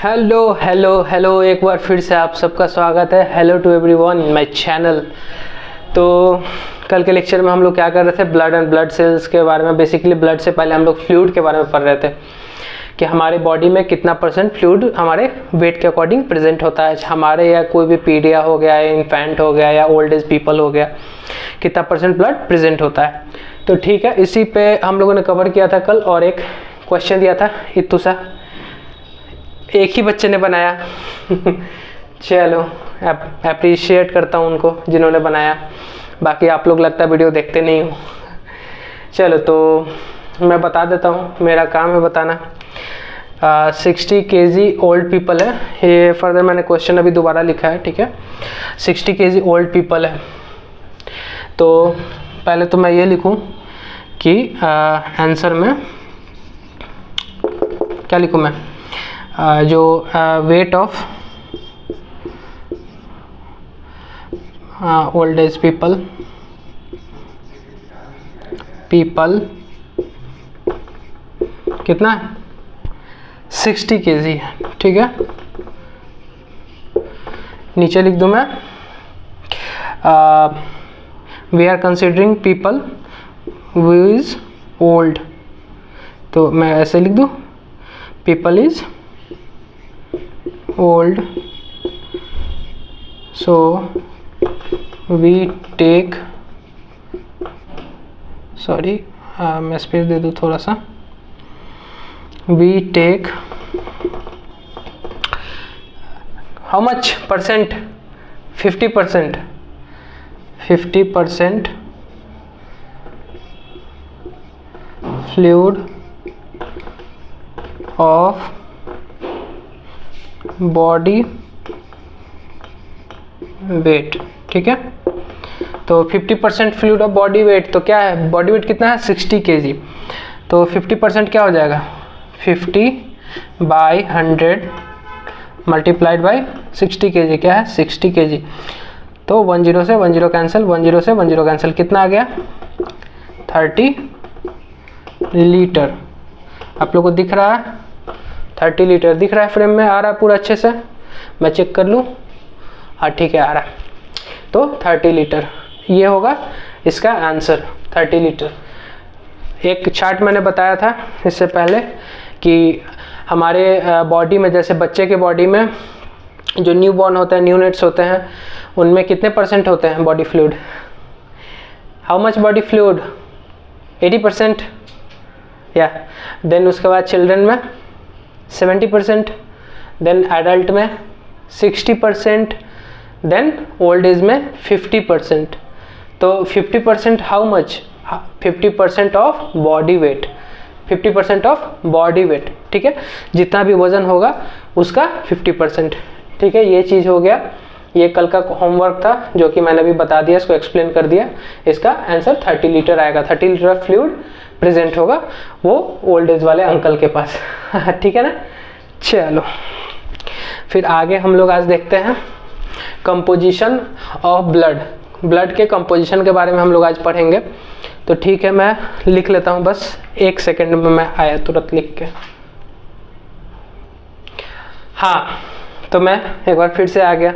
Hello hello hello, एक बार फिर से आप सबका स्वागत है। Hello to everyone in my channel. तो कल के लेक्चर में हम लोग क्या कर रहे थे, ब्लड एंड ब्लड सेल्स के बारे में। बेसिकली ब्लड से पहले हम लोग फ्लूइड के बारे में पढ़ रहे थे कि हमारे बॉडी में कितना परसेंट फ्लूइड हमारे वेट के अकॉर्डिंग प्रेजेंट होता है। हमारे या कोई भी पीडिया हो गया या इन्फेंट हो गया या ओल्ड एज पीपल हो गया, कितना परसेंट ब्लड प्रेजेंट होता है। तो ठीक है, इसी पे हम लोगों ने कवर किया था कल। और एक क्वेश्चन दिया था इतू सा, एक ही बच्चे ने बनाया चलो अप्रिशिएट करता हूँ उनको जिन्होंने बनाया। बाकी आप लोग लगता है वीडियो देखते नहीं हो। चलो तो मैं बता देता हूँ, मेरा काम है बताना। 60 kg ओल्ड पीपल है, ये फर्दर मैंने क्वेश्चन अभी दोबारा लिखा है, ठीक है। 60 kg ओल्ड पीपल है। तो पहले तो मैं ये लिखूँ कि आंसर में क्या लिखूँ मैं, जो weight of old age people कितना है, 60 kg है, ठीक है। नीचे लिख दूँ मैं, we are considering people who is old. तो मैं ऐसे लिख दूँ, people is old, so we take, sorry मैं स्पेस दे दूँ थोड़ा सा, we take how much percent, 50% fluid of body weight, ठीक है। तो 50% फ्लूइड ऑफ बॉडी वेट, तो क्या है, बॉडी वेट कितना है, 60 kg। तो 50% क्या हो जाएगा, 50/100 मल्टीप्लाइड बाई 60 kg, क्या है 60 kg। तो 10 से 10 कैंसिल, 10 से 10 कैंसिल, कितना आ गया 30 लीटर। आप लोग को दिख रहा है 30 लीटर दिख रहा है, फ्रेम में आ रहा है पूरा अच्छे से, मैं चेक कर लूँ, हाँ ठीक है आ रहा है। तो 30 लीटर ये होगा इसका आंसर, 30 लीटर। एक चार्ट मैंने बताया था इससे पहले कि हमारे बॉडी में, जैसे बच्चे के बॉडी में जो न्यू बॉर्न होते हैं, न्यू नेट्स होते हैं, उनमें कितने परसेंट होते हैं body fluid, how much body fluid, 80%, या देन उसके बाद चिल्ड्रन में 70%, देन एडल्ट में 60%, देन ओल्ड एज में 50%। तो 50% how much, 50% of body weight, 50% of body weight, ठीक है। जितना भी वजन होगा उसका 50%, ठीक है। ये चीज़ हो गया, ये कल का होमवर्क था जो कि मैंने भी बता दिया, इसको एक्सप्लेन कर दिया। इसका आंसर 30 लीटर आएगा, 30 लीटर फ्लूइड प्रेजेंट होगा वो ओल्ड एज वाले अंकल के पास ठीक है ना। चलो फिर आगे हम लोग आज देखते हैं कंपोजिशन ऑफ ब्लड। ब्लड के कंपोजिशन के बारे में हम लोग आज पढ़ेंगे। तो ठीक है, मैं लिख लेता हूँ, बस 1 सेकेंड में मैं आया तुरंत लिख के। हाँ, तो मैं एक बार फिर से आ गया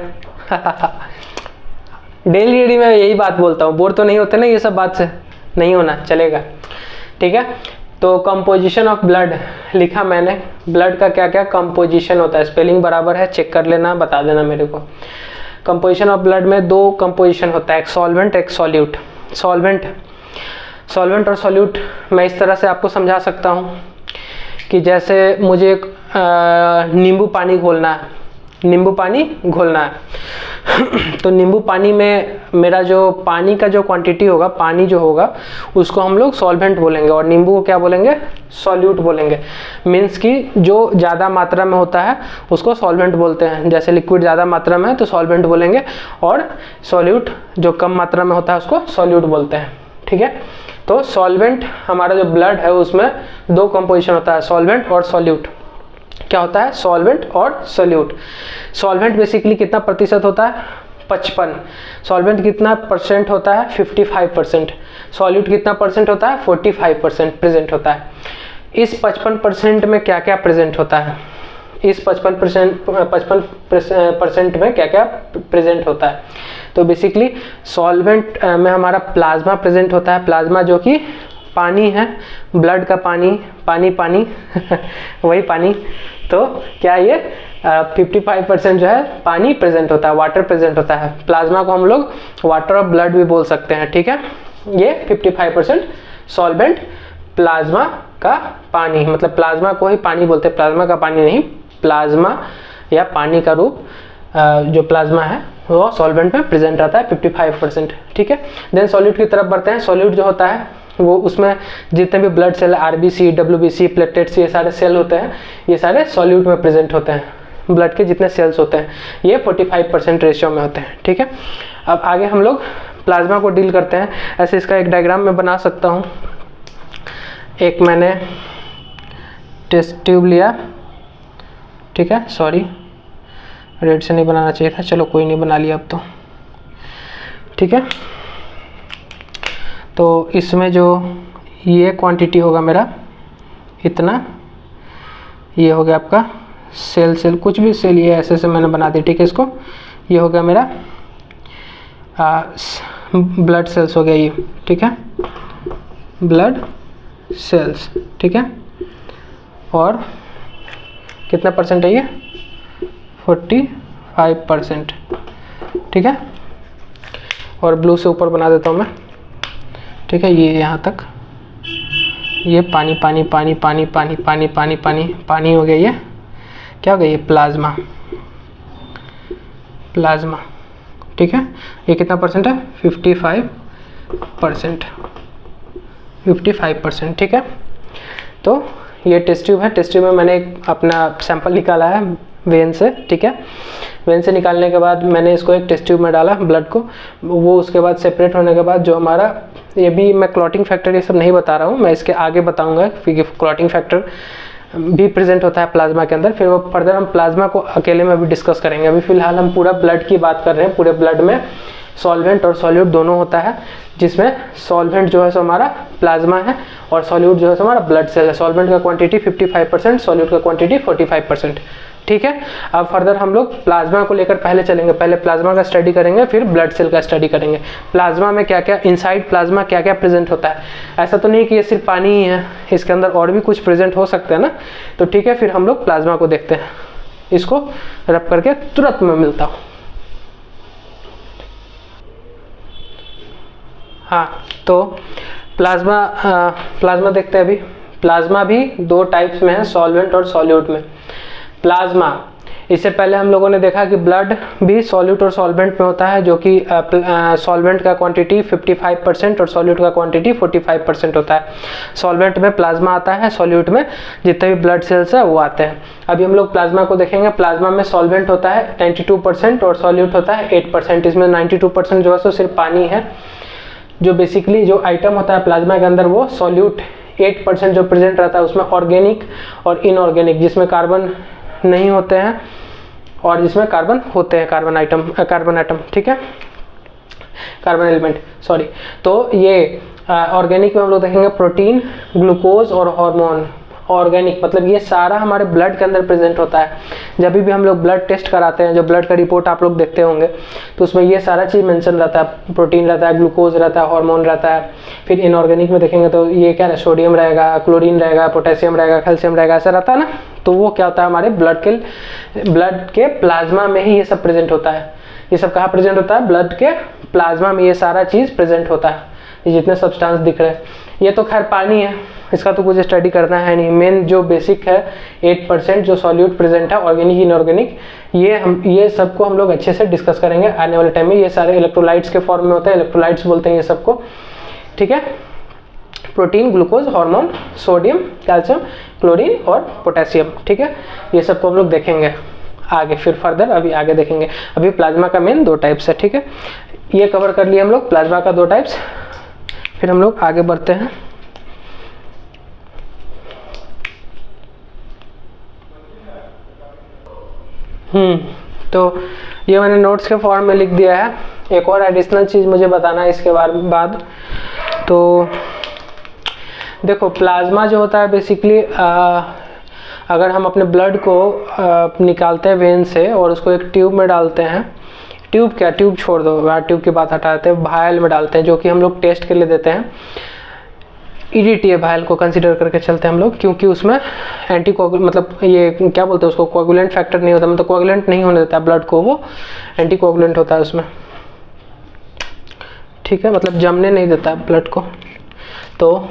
डेली में यही बात बोलता हूँ, बोर तो नहीं होते ना ये सब बात से, नहीं होना चलेगा, ठीक है। तो कंपोजिशन ऑफ ब्लड लिखा मैंने, ब्लड का क्या क्या कंपोजिशन होता है, स्पेलिंग बराबर है, चेक कर लेना, बता देना मेरे को। कंपोजिशन ऑफ ब्लड में 2 कंपोजिशन होता है, एक सॉल्वेंट एक सॉल्यूट। सॉल्वेंट और सॉल्यूट मैं इस तरह से आपको समझा सकता हूँ कि जैसे मुझे नींबू पानी घोलना है, नींबू पानी घोलना है तो नींबू पानी में मेरा जो पानी का जो क्वांटिटी होगा, पानी जो होगा उसको हम लोग सॉल्वेंट बोलेंगे, और नींबू को क्या बोलेंगे, सॉल्यूट बोलेंगे। मीन्स कि जो ज़्यादा मात्रा में होता है उसको सॉल्वेंट बोलते हैं, जैसे लिक्विड ज़्यादा मात्रा में है तो सॉल्वेंट बोलेंगे, और सॉल्यूट जो कम मात्रा में होता है उसको सॉल्यूट बोलते हैं, ठीक है। तो सॉल्वेंट, हमारा जो ब्लड है उसमें 2 कंपोजिशन होता है, सॉल्वेंट और सॉल्यूट। क्या होता है, सॉल्वेंट और सॉल्यूट। सॉल्वेंट बेसिकली कितना प्रतिशत होता है, 55। सॉल्वेंट कितना परसेंट होता है, 55%। सॉल्यूट कितना परसेंट होता है, 45% प्रेजेंट होता है। इस 55% में क्या क्या प्रेजेंट होता है, इस 55% में क्या क्या प्रेजेंट होता है। तो बेसिकली सॉल्वेंट में हमारा प्लाज्मा प्रेजेंट होता है, प्लाज्मा जो कि पानी है, ब्लड का पानी, पानी वही पानी। तो क्या ये 55% जो है पानी प्रेजेंट होता है, वाटर प्रेजेंट होता है। प्लाज्मा को हम लोग वाटर ऑफ ब्लड भी बोल सकते हैं, ठीक है। ये 55% सॉल्वेंट, प्लाज्मा का पानी, मतलब प्लाज्मा को ही पानी बोलते हैं, प्लाज्मा का पानी नहीं, प्लाज्मा या पानी का रूप जो प्लाज्मा है वो सॉल्वेंट में प्रेजेंट रहता है 55%, ठीक है। देन सॉल्यूट की तरफ बढ़ते हैं। सॉल्यूट जो होता है वो उसमें जितने भी blood cell, RBC, WBC, platelets, ये सारे सेल होते हैं, ये सारे सॉल्यूट में प्रेजेंट होते हैं। ब्लड के जितने सेल्स होते हैं ये 45% रेशियो में होते हैं, ठीक है। अब आगे हम लोग प्लाज्मा को डील करते हैं। ऐसे इसका एक डायग्राम में बना सकता हूँ। एक मैंने टेस्ट ट्यूब लिया, ठीक है, सॉरी रेड से नहीं बनाना चाहिए था, चलो कोई नहीं, बना लिया अब तो, ठीक है। तो इसमें जो ये क्वांटिटी होगा मेरा इतना, ये हो गया आपका सेल, कुछ भी सेल, ये ऐसे मैंने बना दी, ठीक है। इसको ये हो गया मेरा ब्लड सेल्स हो गया ये, ठीक है, ब्लड सेल्स, ठीक है। और कितना परसेंट है ये? 45%, ठीक है। और ब्लू से ऊपर बना देता हूँ मैं, ठीक है। ये यहाँ तक, ये पानी पानी पानी पानी पानी पानी पानी पानी पानी हो गया। ये क्या हो गया? ये प्लाज्मा, प्लाज्मा, ठीक है। ये कितना परसेंट है? 55%, 55%, ठीक है। तो ये टेस्ट ट्यूब है। टेस्ट ट्यूब में मैंने एक अपना सैंपल निकाला है वेन से, ठीक है। वेन से निकालने के बाद मैंने इसको एक टेस्ट ट्यूब में डाला ब्लड को, वो उसके बाद सेपरेट होने के बाद जो हमारा, ये भी मैं क्लॉटिंग फैक्टर ये सब नहीं बता रहा हूँ, मैं इसके आगे बताऊँगा क्योंकि क्लॉटिंग फैक्टर भी प्रेजेंट होता है प्लाज्मा के अंदर। फिर वो फर्दर हम प्लाज्मा को अकेले में भी डिस्कस करेंगे। अभी फिलहाल हम पूरा ब्लड की बात कर रहे हैं। पूरे ब्लड में सॉल्वेंट और सॉल्यूट दोनों होता है, जिसमें सॉल्वेंट जो है सो हमारा प्लाज्मा है और सॉल्यूट जो है सो हमारा ब्लड सेल है। सॉल्वेंट का क्वांटिटी 55%, सॉल्यूट का क्वांटिटी 45%, ठीक है। अब फर्दर हम लोग प्लाज्मा को लेकर पहले चलेंगे। पहले प्लाज्मा का स्टडी करेंगे, फिर ब्लड सेल का स्टडी करेंगे। प्लाज्मा में क्या क्या, इनसाइड प्लाज्मा क्या क्या प्रेजेंट होता है। ऐसा तो नहीं कि ये सिर्फ पानी ही है, इसके अंदर और भी कुछ प्रेजेंट हो सकते हैं ना। तो ठीक है, फिर हम लोग प्लाज्मा को देखते हैं। इसको रब करके तुरंत मैं मिलता हूँ। हाँ, तो प्लाज्मा देखते हैं अभी। प्लाज्मा भी दो टाइप्स में है, सॉल्वेंट और सॉल्यूट में। प्लाज्मा, इससे पहले हम लोगों ने देखा कि ब्लड भी सॉल्यूट और सॉल्वेंट में होता है, जो कि सॉल्वेंट का क्वांटिटी 55% और सॉल्यूट का क्वांटिटी 45% होता है। सॉल्वेंट में प्लाज्मा आता है, सॉल्यूट में जितने भी ब्लड सेल्स है वो आते हैं। अभी हम लोग प्लाज्मा को देखेंगे। प्लाज्मा में सॉल्वेंट होता है 92% और सॉल्यूट होता है 8%। इसमें 92% जो है सो सिर्फ पानी है। जो बेसिकली जो आइटम होता है प्लाज्मा के अंदर वो सॉल्यूट 8% जो प्रेजेंट रहता है, उसमें ऑर्गेनिक और इनऑर्गेनिक, जिसमें कार्बन नहीं होते हैं और जिसमें कार्बन होते हैं, कार्बन एटम, ठीक है, कार्बन एलिमेंट, सॉरी। तो ये ऑर्गेनिक में हम लोग देखेंगे प्रोटीन, ग्लूकोज और हार्मोन। ऑर्गेनिक मतलब ये सारा हमारे ब्लड के अंदर प्रेजेंट होता है। जब भी हम लोग ब्लड टेस्ट कराते हैं, जो ब्लड का रिपोर्ट आप लोग देखते होंगे, तो उसमें ये सारा चीज़ मेंशन रहता है। प्रोटीन रहता है, ग्लूकोज रहता है, हार्मोन रहता है। फिर इनऑर्गेनिक में देखेंगे तो ये क्या है, सोडियम रहेगा, क्लोरीन रहेगा, पोटेशियम रहेगा, कैल्शियम रहेगा, ऐसा रहता है ना। तो वो क्या होता है, हमारे ब्लड के प्लाज्मा में ही ये सब प्रेजेंट होता है। ये सब कहाँ प्रेजेंट होता है? ब्लड के प्लाज्मा में ये सारा चीज़ प्रेजेंट होता है। ये जितने सब्सटेंस दिख रहे हैं, ये तो खैर पानी है, इसका तो कुछ स्टडी करना है नहीं। मेन जो बेसिक है 8% जो सॉल्यूट प्रेजेंट है, ऑर्गेनिक इनऑर्गेनिक, ये सबको हम लोग अच्छे से डिस्कस करेंगे आने वाले टाइम में। ये सारे इलेक्ट्रोलाइट्स के फॉर्म में होते हैं, इलेक्ट्रोलाइट्स बोलते हैं ये सबको, ठीक है। Protein, glucose, hormone, sodium, calcium, chlorine और पोटेशियम, ठीक है। ये सबको हम लोग देखेंगे आगे, फिर फर्दर अभी आगे देखेंगे। अभी प्लाज्मा का मेन दो टाइप्स है, ठीक है। ये कवर कर लिए हम लोग प्लाज्मा का दो टाइप्स। फिर हम लोग आगे बढ़ते हैं। तो ये मैंने नोट्स के फॉर्म में लिख दिया है। एक और एडिशनल चीज़ मुझे बताना है इसके बाद। तो देखो, प्लाज्मा जो होता है बेसिकली अगर हम अपने ब्लड को निकालते हैं वेन से और उसको एक ट्यूब में डालते हैं, ट्यूब क्या, ट्यूब छोड़ दो, ट्यूब की बात हटा देते हैं, वायल में डालते हैं, जो कि हम लोग टेस्ट के लिए देते हैं, EDTA वायल को कंसीडर करके चलते हैं हम लोग, क्योंकि उसमें एंटी मतलब ये क्या बोलते हैं उसको, कोगुलेंट फैक्टर नहीं होता, मतलब कोगुलेंट नहीं होने देता ब्लड को, वो एंटी कोगुलेंट होता है उसमें, ठीक है, मतलब जमने नहीं देता ब्लड को। तो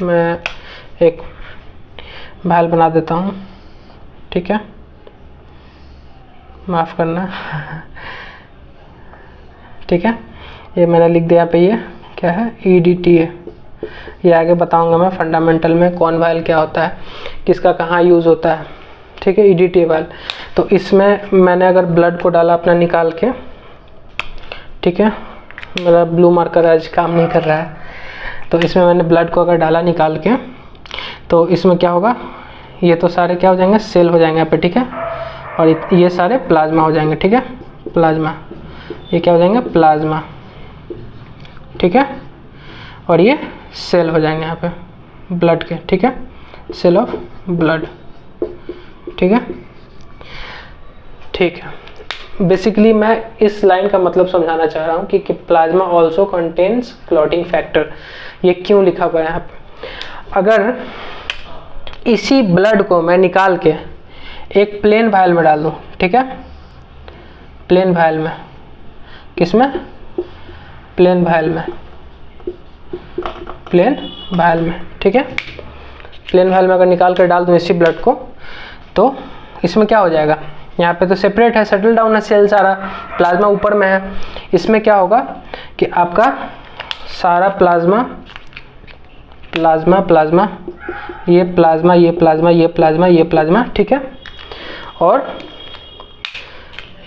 मैं एक वायल बना देता हूँ, ठीक है, माफ़ करना ठीक है, ये मैंने लिख दिया पे, ये क्या है, EDTA। ये आगे बताऊंगा मैं फंडामेंटल में कौन वायल क्या होता है, किसका कहाँ यूज़ होता है, ठीक है, EDTA वायल। तो इसमें मैंने अगर ब्लड को डाला अपना निकाल के, ठीक है, मेरा ब्लू मार्कर आज काम नहीं कर रहा है, तो इसमें मैंने ब्लड को अगर डाला निकाल के, तो इसमें क्या होगा, ये तो सारे क्या हो जाएंगे, सेल हो जाएंगे यहाँ पे, ठीक है, और ये सारे प्लाज्मा हो जाएंगे, ठीक है, प्लाज्मा, ये क्या हो जाएंगे, प्लाज्मा, ठीक है, और ये सेल हो जाएंगे यहाँ पे ब्लड के, ठीक है, सेल ऑफ ब्लड, ठीक है, ठीक है। बेसिकली मैं इस लाइन का मतलब समझाना चाह रहा हूँ कि plasma also contains clotting factor, ये क्यों लिखा हुआ है यहाँ पे। अगर इसी ब्लड को मैं निकाल के एक प्लेन वायल में डाल दूँ, ठीक है, प्लेन वायल में, किसमें, प्लेन वायल में, प्लेन वायल में, ठीक है, प्लेन वायल में अगर निकाल कर डाल दूँ इसी ब्लड को, तो इसमें क्या हो जाएगा, यहाँ पे तो सेपरेट है, सेटल डाउन है सेल सारा, प्लाज्मा ऊपर में है, इसमें क्या होगा कि आपका सारा प्लाज्मा, प्लाज्मा प्लाज्मा, ये प्लाज्मा, ये प्लाज्मा, ये प्लाज्मा, ये प्लाज्मा, ठीक है, और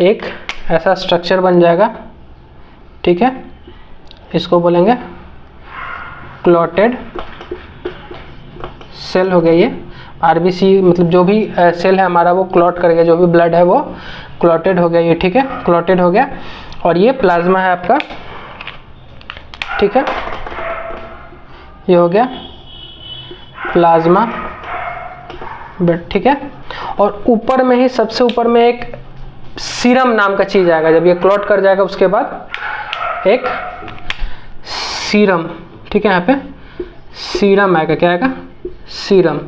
एक ऐसा स्ट्रक्चर बन जाएगा, ठीक है, इसको बोलेंगे क्लॉटेड सेल हो गया। ये RBC मतलब जो भी सेल है हमारा वो क्लॉट कर गया, जो भी ब्लड है वो क्लॉटेड हो गया, ये ठीक है, क्लॉटेड हो गया, और ये प्लाज्मा है आपका, ठीक है, ये हो गया प्लाज्मा ब्लड, ठीक है, और ऊपर में ही सबसे ऊपर में एक सीरम नाम का चीज़ आएगा, जब ये क्लॉट कर जाएगा उसके बाद एक सीरम, ठीक है, यहाँ पे सीरम आएगा, क्या आएगा, सीरम।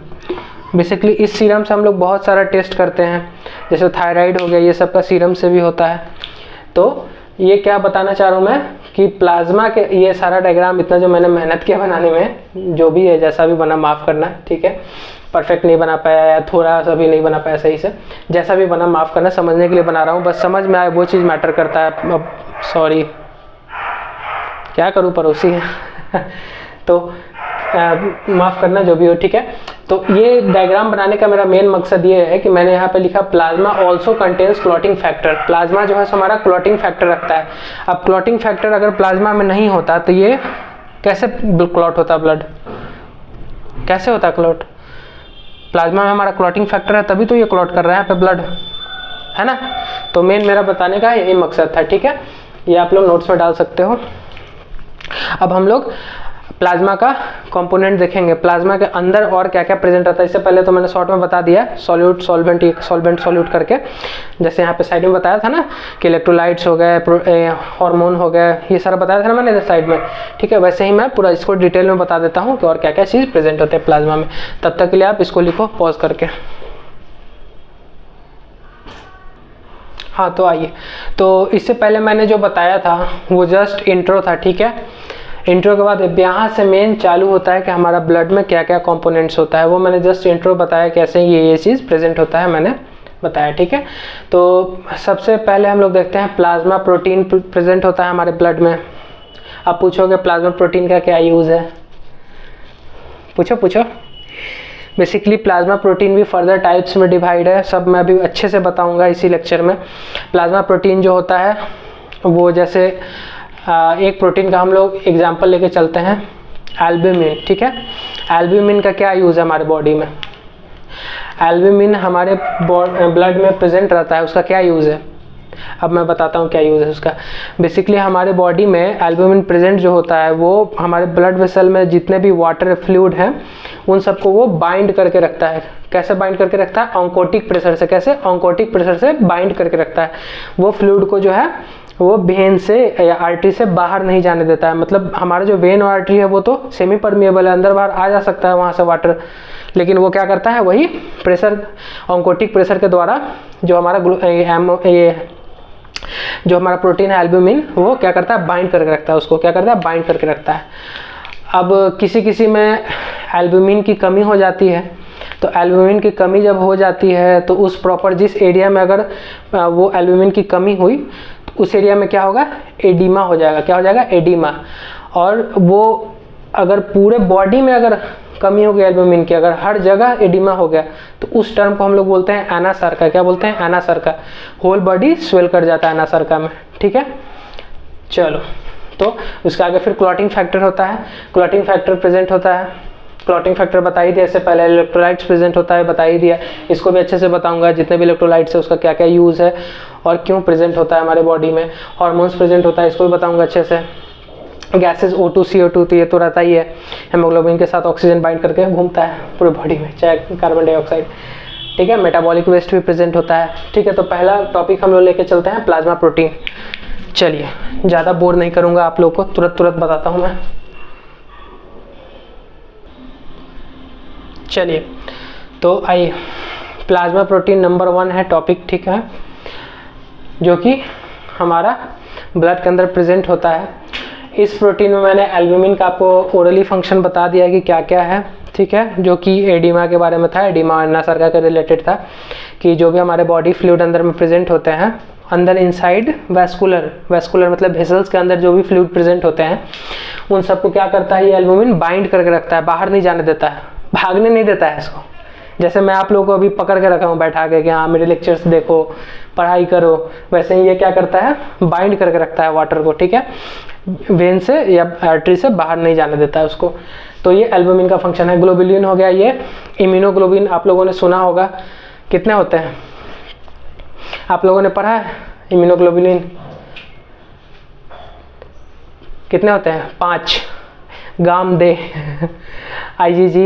बेसिकली इस सीरम से हम लोग बहुत सारा टेस्ट करते हैं, जैसे थायराइड हो गया, ये सब का सीरम से भी होता है। तो ये क्या बताना चाह रहा हूँ मैं कि प्लाज्मा के, ये सारा डायग्राम इतना जो मैंने मेहनत किया बनाने में, जो भी है जैसा भी बना माफ़ करना, ठीक है, परफेक्ट नहीं बना पाया या थोड़ा सा भी नहीं बना पाया सही से, जैसा भी बना माफ़ करना, समझने के लिए बना रहा हूँ, बस समझ में आए वो चीज़ मैटर करता है। अब सॉरी क्या करूँ, पड़ोसी है तो माफ़ करना जो भी हो, ठीक है। तो ये डायग्राम बनाने का मेरा मेन मकसद ये है कि मैंने यहाँ पे लिखा plasma also contains clotting factor, plasma जो है हमारा क्लॉटिंग फैक्टर रखता है। अब क्लॉटिंग फैक्टर अगर प्लाज्मा में नहीं होता तो ये कैसे क्लॉट होता, ब्लड कैसे होता क्लॉट, प्लाज्मा में हमारा क्लॉटिंग फैक्टर है तभी तो ये क्लॉट कर रहा है यहाँ पे ब्लड, है ना। तो मेन मेरा बताने का यही मकसद था, ठीक है, ये आप लोग नोट्स में डाल सकते हो। अब हम लोग प्लाज्मा का कंपोनेंट देखेंगे, प्लाज्मा के अंदर और क्या क्या प्रेजेंट रहता है। इससे पहले तो मैंने शॉर्ट में बता दिया, सॉल्यूट सॉल्वेंट, सॉल्वेंट सॉल्यूट करके, जैसे यहाँ पे साइड में बताया था ना कि इलेक्ट्रोलाइट्स हो गए, हार्मोन हो गए, ये सारा बताया था ना मैंने इधर साइड में, ठीक है। वैसे ही मैं पूरा इसको डिटेल में बता देता हूँ कि और क्या क्या चीज़ प्रेजेंट होते हैं प्लाज्मा में। तब तक के लिए आप इसको लिखो पॉज करके। हाँ तो आइए, तो इससे पहले मैंने जो बताया था वो जस्ट इंट्रो था, ठीक है। इंट्रो के बाद यहाँ से मेन चालू होता है कि हमारा ब्लड में क्या क्या कंपोनेंट्स होता है, वो मैंने जस्ट इंट्रो बताया कैसे ये चीज़ प्रेजेंट होता है, मैंने बताया, ठीक है। तो सबसे पहले हम लोग देखते हैं प्लाज्मा प्रोटीन प्रेजेंट होता है हमारे ब्लड में। आप पूछोगे प्लाज्मा प्रोटीन का क्या यूज़ है, पूछो। बेसिकली प्लाज्मा प्रोटीन भी फर्दर टाइप्स में डिवाइड है, सब मैं अभी अच्छे से बताऊंगा इसी लेक्चर में। प्लाज्मा प्रोटीन जो होता है वो जैसे एक प्रोटीन का हम लोग एग्जांपल लेके चलते हैं, एल्ब्यूमिन, ठीक है। एल्ब्यूमिन का क्या यूज़ है हमारे बॉडी में, एल्ब्यूमिन हमारे ब्लड में प्रेजेंट रहता है, उसका क्या यूज़ है, अब मैं बताता हूँ क्या यूज़ है उसका। बेसिकली हमारे बॉडी में एल्बुमिन प्रेजेंट जो होता है वो हमारे ब्लड वेसल में जितने भी वाटर फ्लूइड हैं उन सबको वो बाइंड करके रखता है। कैसे बाइंड करके रखता है? ऑन्कोटिक प्रेशर से। कैसे? ऑन्कोटिक प्रेशर से बाइंड करके रखता है। वो फ्लूइड को जो है वो वेन से या आर्टरी से बाहर नहीं जाने देता है। मतलब हमारा जो वेन और आर्टरी है वो तो सेमी परमिएबल है, अंदर बाहर आ जा सकता है वहाँ से वाटर, लेकिन वो क्या करता है, वही प्रेशर, ऑन्कोटिक प्रेशर के द्वारा जो हमारा जो हमारा प्रोटीन है एल्बुमिन, वो क्या करता है, बाइंड करके रखता है उसको। क्या करता है? बाइंड करके रखता है। अब किसी में एल्बुमिन की कमी हो जाती है, तो एल्बुमिन की कमी जब हो जाती है तो उस प्रॉपर जिस एरिया में अगर वो एल्बुमिन की कमी हुई तो उस एरिया में क्या होगा, एडिमा हो जाएगा। क्या हो जाएगा? एडिमा। और वो अगर पूरे बॉडी में अगर कमी हो गई एल्बुमिन की, अगर हर जगह एडिमा हो गया तो उस टर्म को हम लोग बोलते हैं एनासार्का। क्या बोलते हैं? एनासार्का। होल बॉडी स्वेल कर जाता है एनासार्का में। ठीक है, चलो, तो उसके आगे फिर क्लॉटिंग फैक्टर होता है। क्लॉटिंग फैक्टर प्रेजेंट होता है। क्लॉटिंग फैक्टर बता ही दिया इससे पहले। इलेक्ट्रोलाइट्स प्रेजेंट होता है, बता ही दिया। इसको भी अच्छे से बताऊंगा, जितने भी इलेक्ट्रोलाइट्स है उसका क्या क्या यूज़ है और क्यों प्रेजेंट होता है हमारे बॉडी में। हार्मोन्स प्रेजेंट होता है, इसको भी बताऊंगा अच्छे से। गैसेज O2 CO2 तो ये तो रहता ही है, हेमोग्लोबिन के साथ ऑक्सीजन बाइंड करके घूमता है पूरे बॉडी में, चाहे कार्बन डाइऑक्साइड। ठीक है, मेटाबॉलिक वेस्ट भी प्रेजेंट होता है। ठीक है, तो पहला टॉपिक हम लोग लेके चलते हैं प्लाज्मा प्रोटीन। चलिए, ज़्यादा बोर नहीं करूँगा आप लोग को, तुरंत बताता हूँ मैं। चलिए, तो आइए, प्लाज्मा प्रोटीन नंबर 1 है टॉपिक। ठीक है, जो कि हमारा ब्लड के अंदर प्रेजेंट होता है। इस प्रोटीन में मैंने एल्बुमिन का आपको ओरली फंक्शन बता दिया कि क्या क्या है। ठीक है, जो कि एडिमा के बारे में था, एडिमा एनासार्का के रिलेटेड था, कि जो भी हमारे बॉडी फ्लूइड अंदर में प्रेजेंट होते हैं, अंदर इनसाइड वैस्कुलर मतलब वेसल्स के अंदर जो भी फ्लूइड प्रेजेंट होते हैं उन सबको क्या करता है, ये एल्बुमिन बाइंड करके रखता है, बाहर नहीं जाने देता है, भागने नहीं देता है इसको। जैसे मैं आप लोगों को अभी पकड़ के रखा हूँ बैठा के कि हाँ मेरे लेक्चर्स देखो, पढ़ाई करो, वैसे ही ये क्या करता है, बाइंड करके रखता है वाटर को। ठीक है, वेन से या आर्टरी से बाहर नहीं जाने देता है उसको। तो ये एल्बुमिन का फंक्शन है। ग्लोबुलिन हो गया, ये इम्यूनोग्लोबिन आप लोगों ने सुना होगा, कितने होते हैं आप लोगों ने पढ़ा है? इम्यूनोग्लोबुलिन कितने होते हैं? 5। गाम-दे, IgG,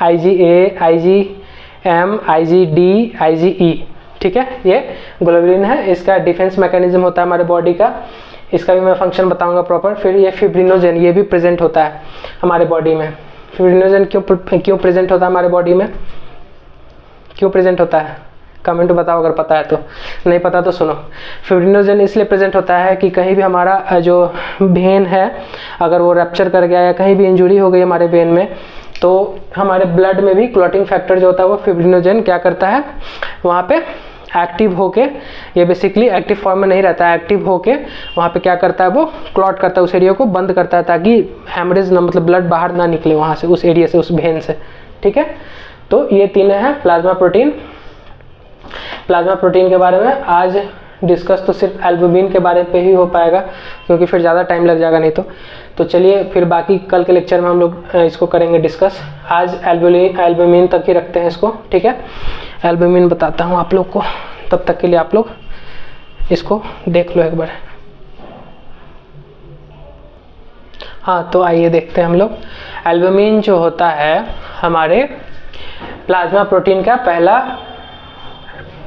IgA, IgM, IgD, IgE। ठीक है, ये ग्लोबुलिन है। इसका डिफेंस मैकेनिज्म होता है हमारे बॉडी का, इसका भी मैं फंक्शन बताऊंगा प्रॉपर। फिर ये फिब्रिनोजन, ये भी प्रेजेंट होता है हमारे बॉडी में। फिब्रिनोजन क्यों प्रेजेंट होता है हमारे बॉडी में? क्यों प्रेजेंट होता है? कमेंट बताओ अगर पता है तो, नहीं पता तो सुनो। फिब्रिनोजन इसलिए प्रेजेंट होता है कि कहीं भी हमारा जो वेन है अगर वो रैप्चर कर गया या कहीं भी इंजरी हो गई हमारे वेन में, तो हमारे ब्लड में भी क्लॉटिंग फैक्टर जो होता है वो फिब्रिनोजन क्या करता है, वहाँ पे एक्टिव होके, ये बेसिकली एक्टिव फॉर्म में नहीं रहता है, एक्टिव होके वहाँ पे क्या करता है, वो क्लॉट करता है, उस एरिया को बंद करता है ताकि हैमरेज ना, मतलब ब्लड बाहर ना निकले वहाँ से, उस एरिया से, उस वेन से। ठीक है, तो ये तीनों हैं प्लाज्मा प्रोटीन। प्लाज्मा प्रोटीन के बारे में आज डिस्कस तो सिर्फ एल्बुमिन के बारे पे ही हो पाएगा, क्योंकि फिर ज़्यादा टाइम लग जाएगा नहीं तो चलिए फिर बाकी कल के लेक्चर में हम लोग इसको करेंगे डिस्कस। आज एल्बुमिन तक ही रखते हैं इसको। ठीक है, एल्बुमिन बताता हूँ आप लोग को, तब तक के लिए आप लोग इसको देख लो एक बार। हाँ, तो आइए देखते हैं हम लोग। एल्बुमिन जो होता है हमारे प्लाज्मा प्रोटीन का पहला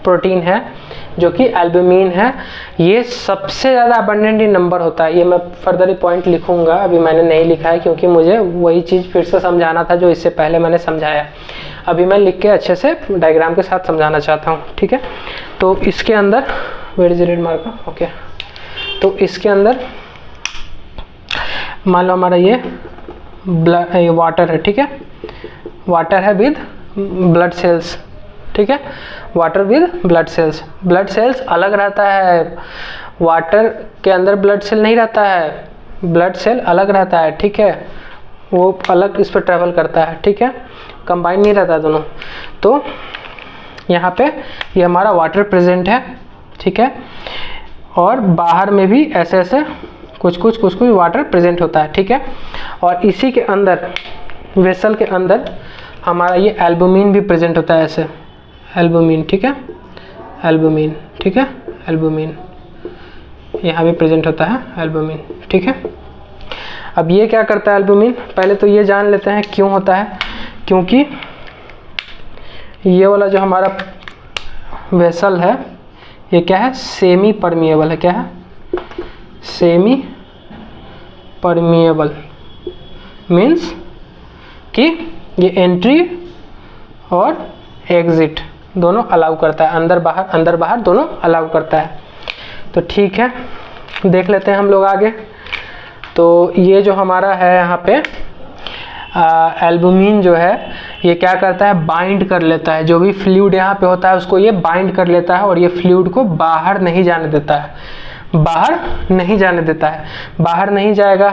प्रोटीन है, जो कि एल्बुमिन है। ये सबसे ज़्यादा अबंडेंट नंबर होता है। ये मैं फर्दर पॉइंट लिखूंगा, अभी मैंने नहीं लिखा है क्योंकि मुझे वही चीज़ फिर से समझाना था जो इससे पहले मैंने समझाया। अभी मैं लिख के अच्छे से डायग्राम के साथ समझाना चाहता हूँ। ठीक है, तो इसके अंदर where is red marker, okay, तो इसके अंदर मान लो हमारा ये वाटर है। ठीक है, वाटर है विद ब्लड सेल्स। ठीक है, water with blood cells. Blood cells अलग रहता है, वाटर के अंदर ब्लड सेल नहीं रहता है, ब्लड सेल अलग रहता है। ठीक है, वो अलग इस पर ट्रैवल करता है। ठीक है, कंबाइन नहीं रहता दोनों। तो यहाँ पे ये हमारा वाटर प्रेजेंट है। ठीक है, और बाहर में भी ऐसे ऐसे कुछ वाटर प्रेजेंट होता है। ठीक है, और इसी के अंदर वेसल के अंदर हमारा ये एल्बुमिन भी प्रेजेंट होता है, ऐसे एल्बुमिन। ठीक है, एल्बुमिन। ठीक है, एल्बुमिन। यहाँ भी प्रेजेंट होता है एल्बुमिन, ठीक है। अब ये क्या करता है एल्बुमिन, पहले तो ये जान लेते हैं क्यों होता है। क्योंकि ये वाला जो हमारा वेसल है ये क्या है, सेमी परमिएबल है। क्या है, सेमी परमिएबल मीन्स कि ये एंट्री और एग्जिट दोनों अलाउ करता है, अंदर बाहर दोनों अलाउ करता है। तो ठीक है, देख लेते हैं हम लोग आगे। तो ये जो हमारा है यहाँ पे एल्बुमिन जो है ये क्या करता है, बाइंड कर लेता है। जो भी फ्लूइड यहाँ पे होता है उसको ये बाइंड कर लेता है और ये फ्लूइड को बाहर नहीं जाने देता है, बाहर नहीं जाने देता है। बाहर नहीं जाएगा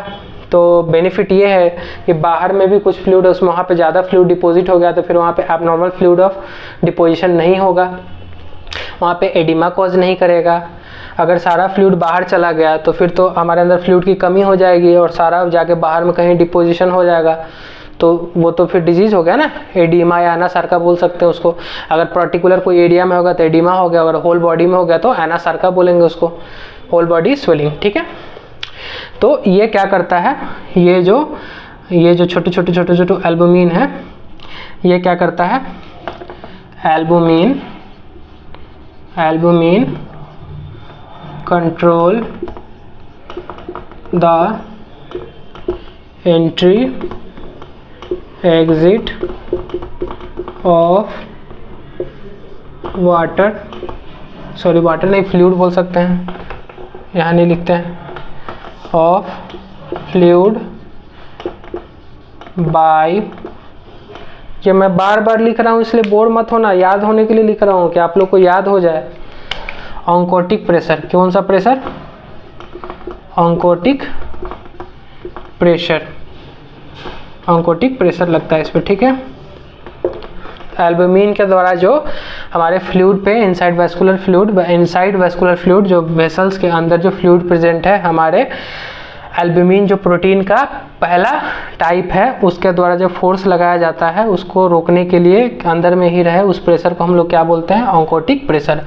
तो बेनिफिट ये है कि बाहर में भी कुछ फ्लूइड है उसमें वहाँ पे ज़्यादा फ्लूइड डिपॉजिट हो गया तो फिर वहाँ पे एबनॉर्मल फ्लूइड ऑफ डिपोजिशन नहीं होगा, वहाँ पे एडिमा कॉज नहीं करेगा। अगर सारा फ्लूइड बाहर चला गया तो फिर तो हमारे अंदर फ्लूइड की कमी हो जाएगी और सारा जाके बाहर में कहीं डिपोजिशन हो जाएगा, तो वो तो फिर डिजीज़ हो गया ना, एडिमा या एनासार्का बोल सकते हैं उसको। अगर पर्टिकुलर कोई एरिया में होगा तो एडिमा हो गया, अगर होल बॉडी में हो गया तो एनासार्का बोलेंगे उसको, होल बॉडी स्वेलिंग, ठीक है। तो ये क्या करता है, ये जो छोटे छोटे एल्बुमिन है ये क्या करता है, albumin control the entry exit of water नहीं, फ्लूइड बोल सकते हैं, यहाँ नहीं लिखते हैं, ऑफ फ्लूइड बाय, ये मैं बार बार लिख रहा हूँ इसलिए बोर मत होना, याद होने के लिए लिख रहा हूँ कि आप लोग को याद हो जाए। ऑन्कोटिक प्रेशर, कौन सा प्रेशर, ऑन्कोटिक प्रेशर लगता है इस पर, ठीक है। एल्बुमिन के द्वारा जो हमारे फ्लूइड पे इनसाइड वेस्कुलर फ्लूइड जो वेसल्स के अंदर जो फ्लूइड प्रेजेंट है, हमारे एल्बुमिन जो प्रोटीन का पहला टाइप है उसके द्वारा जो फोर्स लगाया जाता है उसको रोकने के लिए अंदर में ही रहे, उस प्रेशर को हम लोग क्या बोलते हैं, ऑन्कोटिक प्रेशर,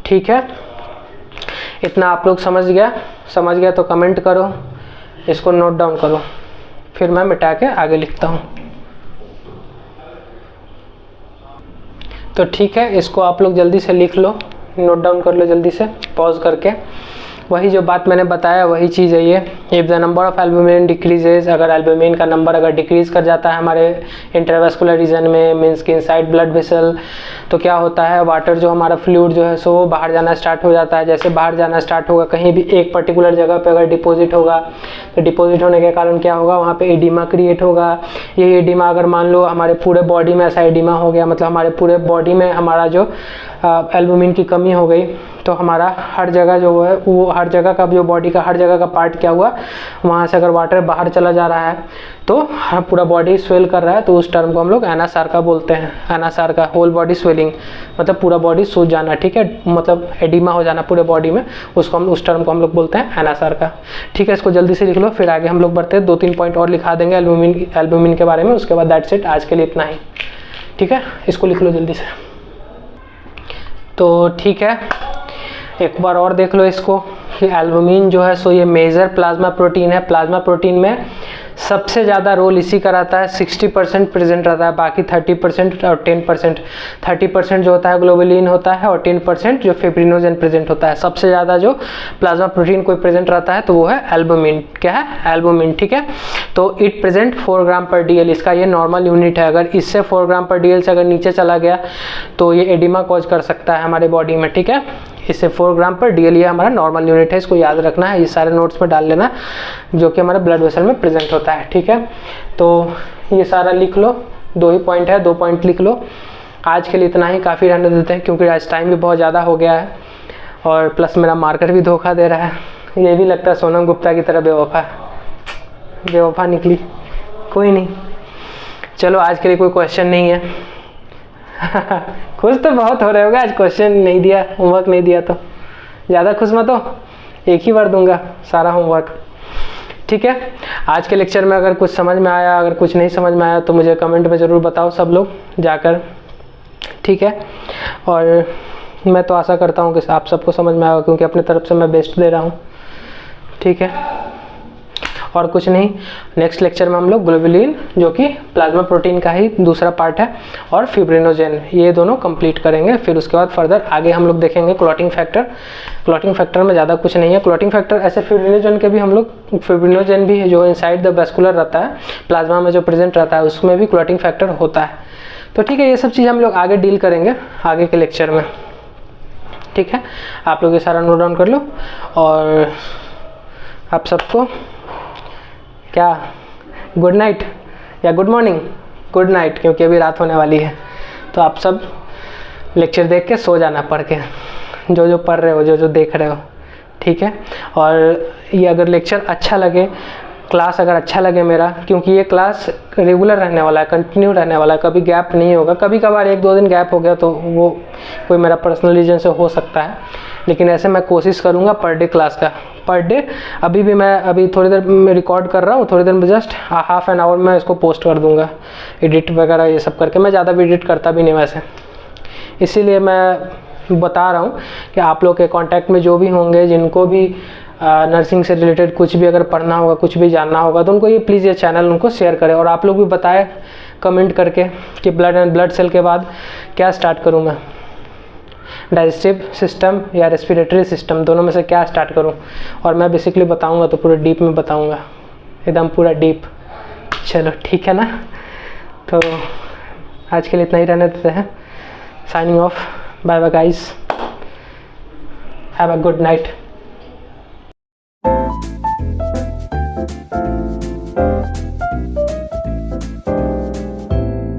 ठीक है। इतना आप लोग समझ गया तो कमेंट करो, इसको नोट डाउन करो, फिर मैं मिटा के आगे लिखता हूँ। तो ठीक है, इसको आप लोग जल्दी से लिख लो, नोट डाउन कर लो जल्दी से पॉज करके। वही जो बात मैंने बताया वही चीज़ है ये। If the number of albumin decreases, अगर एल्बुमिन का नंबर अगर डिक्रीज़ कर जाता है हमारे इंटरवेस्कुलर रीजन में, मीन्स कि इनसाइड ब्लड वेसल, तो क्या होता है, वाटर जो हमारा फ्लूइड जो है सो बाहर जाना स्टार्ट हो जाता है। जैसे बाहर जाना स्टार्ट होगा, कहीं भी एक पर्टिकुलर जगह पे अगर डिपॉजिट होगा तो डिपॉजिट होने के कारण क्या होगा, वहाँ पे एडिमा क्रिएट होगा। ये एडिमा अगर मान लो हमारे पूरे बॉडी में ऐसा एडिमा हो गया, मतलब हमारे पूरे बॉडी में हमारा जो एल्बुमिन की कमी हो गई, तो हमारा हर जगह जो है वो हर जगह का जो बॉडी का हर जगह का पार्ट क्या हुआ, वहाँ से अगर वाटर बाहर चला जा रहा है तो पूरा बॉडी स्वेल कर रहा है, तो उस टर्म को हम लोग एनासार्का बोलते हैं। एनासार्का, होल बॉडी स्वेलिंग, मतलब पूरा बॉडी सूज जाना, ठीक है, मतलब एडिमा हो जाना पूरे बॉडी में, उस टर्म को हम लोग बोलते हैं एनासार्का, ठीक है। इसको जल्दी से लिख लो, फिर आगे हम लोग बढ़ते हैं, 2-3 पॉइंट और लिखा देंगे एल्बुमिन के बारे में, उसके बाद दैट्स इट, आज के लिए इतना ही, ठीक है। इसको लिख लो जल्दी से। तो ठीक है, एक बार और देख लो इसको कि एल्बुमिन जो है सो ये मेजर प्लाज्मा प्रोटीन है। प्लाज्मा प्रोटीन में सबसे ज़्यादा रोल इसी का रहता है, 60% प्रेजेंट रहता है, बाकी 30% और 10%, 30% जो होता है ग्लोबुलिन होता है और 10% जो फिब्रिनोजेन प्रेजेंट होता है। सबसे ज़्यादा जो प्लाज्मा प्रोटीन कोई प्रेजेंट रहता है तो वो है एल्बुमिन। क्या है, एल्बुमिन, ठीक है। तो इट प्रेजेंट 4 ग्राम पर DL, इसका ये नॉर्मल यूनिट है। अगर इससे 4 ग्राम पर DL से अगर नीचे चला गया तो ये एडिमा कॉज कर सकता है हमारे बॉडी में, ठीक है। इससे 4 ग्राम पर DL ये हमारा नॉर्मल यूनिट है, इसको याद रखना है, ये सारे नोट्स में डाल लेना जो कि हमारे ब्लड वेसल में प्रेजेंट होता है, ठीक है। तो ये सारा लिख लो, 2 ही पॉइंट है, 2 पॉइंट लिख लो। आज के लिए इतना ही काफ़ी रहने देते हैं क्योंकि आज टाइम भी बहुत ज़्यादा हो गया है और प्लस मेरा मार्कर भी धोखा दे रहा है। ये भी लगता है सोनम गुप्ता की तरह बेवफा निकली। कोई नहीं, चलो आज के लिए कोई क्वेश्चन नहीं है। खुश तो बहुत हो रहे होगा, आज क्वेश्चन नहीं दिया, होमवर्क नहीं दिया, तो ज़्यादा खुश मत हो, एक ही बार दूंगा सारा होमवर्क, ठीक है। आज के लेक्चर में अगर कुछ समझ में आया, अगर कुछ नहीं समझ में आया तो मुझे कमेंट में ज़रूर बताओ सब लोग जाकर, ठीक है। और मैं तो आशा करता हूँ कि आप सबको समझ में आएगा, क्योंकि अपनी तरफ से मैं बेस्ट दे रहा हूँ, ठीक है। और कुछ नहीं, नेक्स्ट लेक्चर में हम लोग ग्लोबुलिन जो कि प्लाज्मा प्रोटीन का ही दूसरा पार्ट है और फिब्रिनोजेन, ये दोनों कंप्लीट करेंगे। फिर उसके बाद फर्दर आगे हम लोग देखेंगे क्लॉटिंग फैक्टर। क्लॉटिंग फैक्टर में ज़्यादा कुछ नहीं है। क्लॉटिंग फैक्टर ऐसे फिब्रिनोजेन के भी हम लोग, फिब्रिनोजेन भी है जो इनसाइड द वेस्कुलर रहता है, प्लाज्मा में जो प्रेजेंट रहता है, उसमें भी क्लॉटिंग फैक्टर होता है। तो ठीक है, ये सब चीज़ हम लोग आगे डील करेंगे आगे के लेक्चर में, ठीक है। आप लोग ये सारा नोट डाउन कर लो। और आप सबको क्या गुड नाइट या गुड मॉर्निंग, गुड नाइट, क्योंकि अभी रात होने वाली है। तो आप सब लेक्चर देख के सो जाना पढ़ के, जो जो पढ़ रहे हो, जो जो देख रहे हो, ठीक है। और ये अगर लेक्चर अच्छा लगे, क्लास अगर अच्छा लगे मेरा, क्योंकि ये क्लास रेगुलर रहने वाला है, कंटिन्यू रहने वाला है, कभी गैप नहीं होगा। कभी कभार 1-2 दिन गैप हो गया तो वो कोई मेरा पर्सनल रीजन से हो सकता है, लेकिन ऐसे मैं कोशिश करूँगा पर डे क्लास का, पर डे। अभी भी मैं अभी थोड़ी देर में रिकॉर्ड कर रहा हूँ, थोड़ी देर में जस्ट हाफ एन आवर में इसको पोस्ट कर दूँगा, एडिट वगैरह ये सब करके। मैं ज़्यादा भी एडिट करता भी नहीं वैसे, इसीलिए मैं बता रहा हूँ कि आप लोग के कॉन्टैक्ट में जो भी होंगे, जिनको भी नर्सिंग से रिलेटेड कुछ भी अगर पढ़ना होगा, कुछ भी जानना होगा, तो उनको ये प्लीज़ ये चैनल उनको शेयर करें। और आप लोग भी बताएं कमेंट करके कि ब्लड एंड ब्लड सेल के बाद क्या स्टार्ट करूं मैं, डाइजेस्टिव सिस्टम या रेस्पिरेटरी सिस्टम, दोनों में से क्या स्टार्ट करूं। और मैं बेसिकली बताऊंगा तो पूरे डीप में बताऊंगा, एकदम पूरा डीप। चलो ठीक है ना, तो आज के लिए इतना ही रहने देते हैं। Signing off, bye bye guys, have a good night.